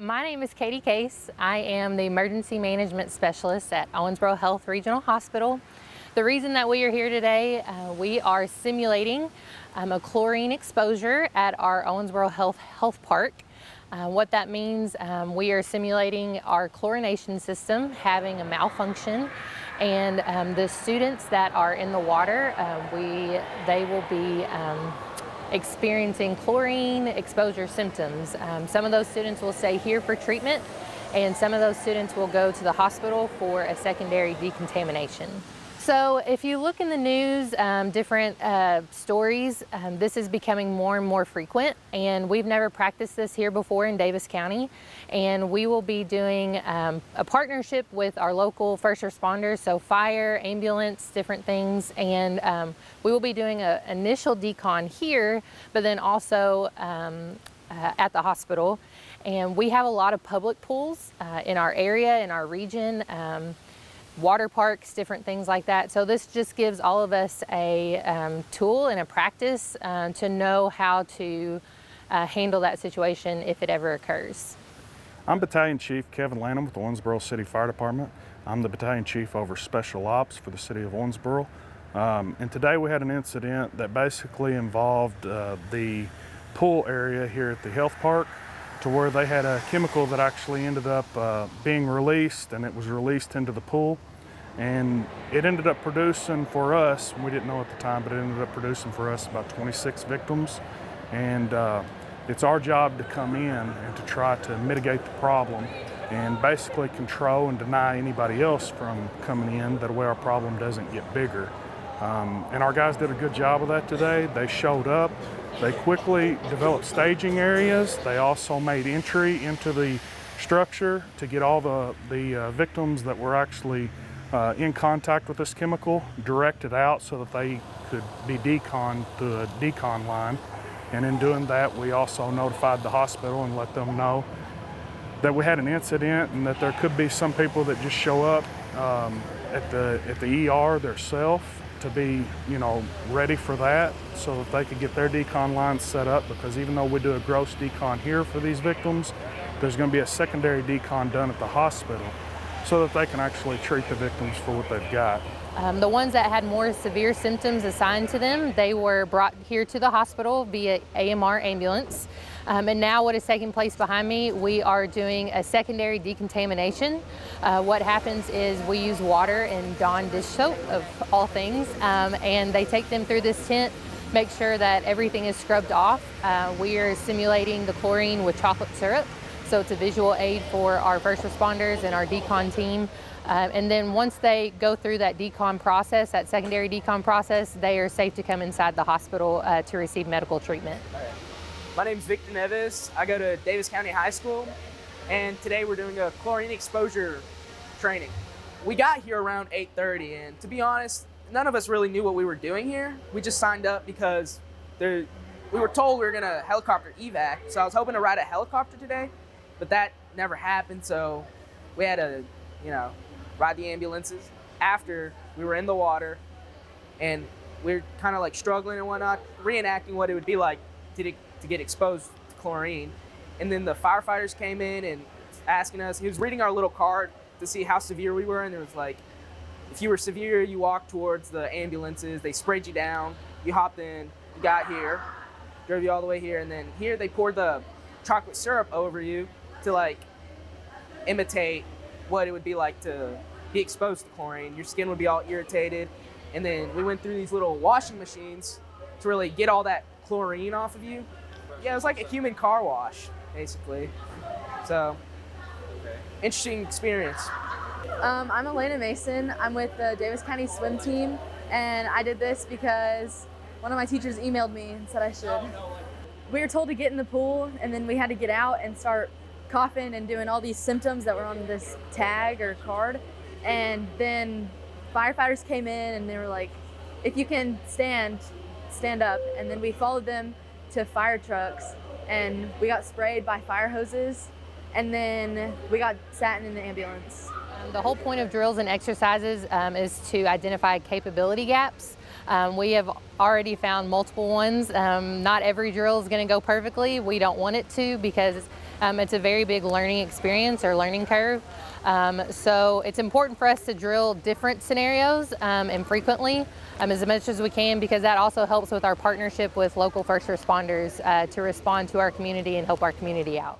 My name is Katie Case. I am the Emergency Management Specialist at Owensboro Health Regional Hospital. The reason that we are here today, we are simulating a chlorine exposure at our Owensboro HealthPark. What that means, we are simulating our chlorination system having a malfunction, and the students that are in the water, they will be experiencing chlorine exposure symptoms. Some of those students will stay here for treatment, and some of those students will go to the hospital for a secondary decontamination. So if you look in the news, different stories, this is becoming more and more frequent, and we've never practiced this here before in Daviess County, and we will be doing a partnership with our local first responders, so fire, ambulance, different things, and we will be doing an initial decon here, but then also at the hospital. And we have a lot of public pools in our area, in our region, water parks, different things like that. So this just gives all of us a tool and a practice to know how to handle that situation if it ever occurs. I'm Battalion Chief Kevin Lanham with the Owensboro City Fire Department. I'm the Battalion Chief over Special Ops for the City of Owensboro. And today we had an incident that basically involved the pool area here at the health park, to where they had a chemical that actually ended up being released, and it was released into the pool. And it ended up producing for us, we didn't know at the time, but it ended up producing for us about 26 victims. And it's our job to come in and to try to mitigate the problem and basically control and deny anybody else from coming in, that way our problem doesn't get bigger. And our guys did a good job of that today. They showed up. They quickly developed staging areas. They also made entry into the structure to get all the victims that were actually in contact with this chemical directed out so that they could be deconned to a decon line. And in doing that, we also notified the hospital and let them know that we had an incident and that there could be some people that just show up at the ER themselves to be, ready for that, so that they could get their decon lines set up, because even though we do a gross decon here for these victims, there's going to be a secondary decon done at the hospital so that they can actually treat the victims for what they've got. The ones that had more severe symptoms assigned to them, they were brought here to the hospital via AMR ambulance. And now what is taking place behind me, we are doing a secondary decontamination. What happens is we use water and Dawn dish soap, of all things, and they take them through this tent, make sure that everything is scrubbed off. We are simulating the chlorine with chocolate syrup, so it's a visual aid for our first responders and our decon team. And then once they go through that decon process, that secondary decon process, they are safe to come inside the hospital to receive medical treatment. My name's Victor Nevis. I go to Daviess County High School, and today we're doing a chlorine exposure training. We got here around 8:30, and to be honest, none of us really knew what we were doing here. We just signed up because we were told we were gonna helicopter evac, so I was hoping to ride a helicopter today, but that never happened, so we had to, ride the ambulances. After we were in the water, and we were kind of like struggling and whatnot, reenacting what it would be like to get exposed to chlorine. And then the firefighters came in and asking us, he was reading our little card to see how severe we were, and it was like, if you were severe, you walked towards the ambulances, they sprayed you down, you hopped in, you got here, drove you all the way here, and then here they poured the chocolate syrup over you to imitate what it would be like to be exposed to chlorine. Your skin would be all irritated, and then we went through these little washing machines to really get all that chlorine off of you. Yeah, it was like a human car wash, basically. So, interesting experience. I'm Elena Mason. I'm with the Daviess County swim team, and I did this because one of my teachers emailed me and said I should. We were told to get in the pool, and then we had to get out and start coughing and doing all these symptoms that were on this tag or card. And then firefighters came in and they were like, if you can stand up. And then we followed them to fire trucks, and we got sprayed by fire hoses, and then we got sat in the ambulance. The whole point of drills and exercises is to identify capability gaps. We have already found multiple ones. Not every drill is going to go perfectly. We don't want it to, because It's a very big learning experience or learning curve. So it's important for us to drill different scenarios and frequently as much as we can, because that also helps with our partnership with local first responders to respond to our community and help our community out.